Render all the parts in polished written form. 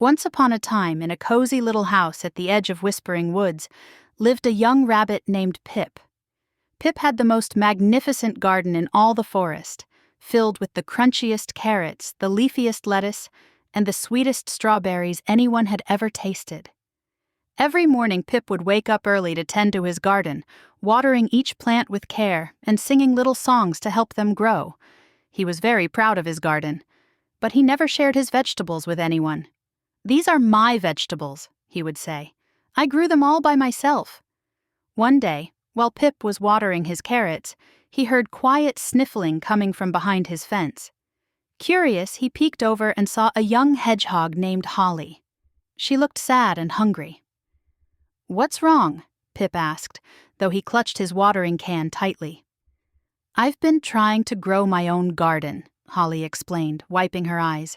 Once upon a time, in a cozy little house at the edge of Whispering Woods, lived a young rabbit named Pip. Pip had the most magnificent garden in all the forest, filled with the crunchiest carrots, the leafiest lettuce, and the sweetest strawberries anyone had ever tasted. Every morning Pip would wake up early to tend to his garden, watering each plant with care and singing little songs to help them grow. He was very proud of his garden, but he never shared his vegetables with anyone. "These are my vegetables," he would say. "I grew them all by myself." One day, while Pip was watering his carrots, he heard quiet sniffling coming from behind his fence. Curious, he peeked over and saw a young hedgehog named Holly. She looked sad and hungry. "What's wrong?" Pip asked, though he clutched his watering can tightly. "I've been trying to grow my own garden," Holly explained, wiping her eyes.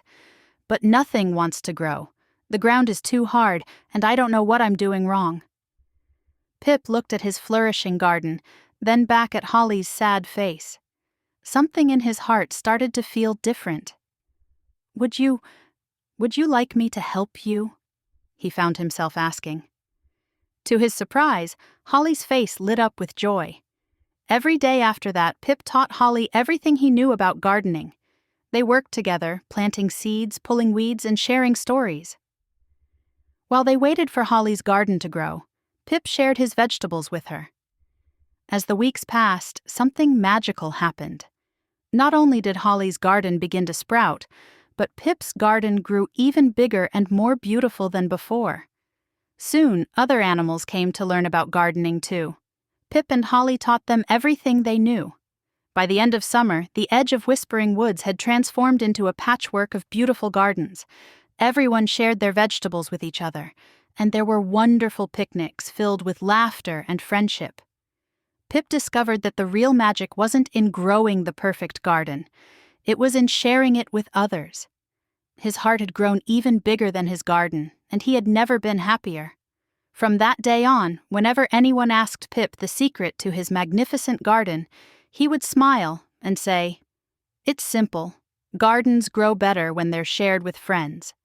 "But nothing wants to grow. The ground is too hard, and I don't know what I'm doing wrong." Pip looked at his flourishing garden, then back at Holly's sad face. Something in his heart started to feel different. Would you like me to help you?" he found himself asking. To his surprise, Holly's face lit up with joy. Every day after that, Pip taught Holly everything he knew about gardening. They worked together, planting seeds, pulling weeds, and sharing stories. While they waited for Holly's garden to grow, Pip shared his vegetables with her. As the weeks passed, something magical happened. Not only did Holly's garden begin to sprout, but Pip's garden grew even bigger and more beautiful than before. Soon, other animals came to learn about gardening too. Pip and Holly taught them everything they knew. By the end of summer, the edge of Whispering Woods had transformed into a patchwork of beautiful gardens. Everyone shared their vegetables with each other, and there were wonderful picnics filled with laughter and friendship. Pip discovered that the real magic wasn't in growing the perfect garden. It was in sharing it with others. His heart had grown even bigger than his garden, and he had never been happier. From that day on, whenever anyone asked Pip the secret to his magnificent garden, he would smile and say, "It's simple. Gardens grow better when they're shared with friends."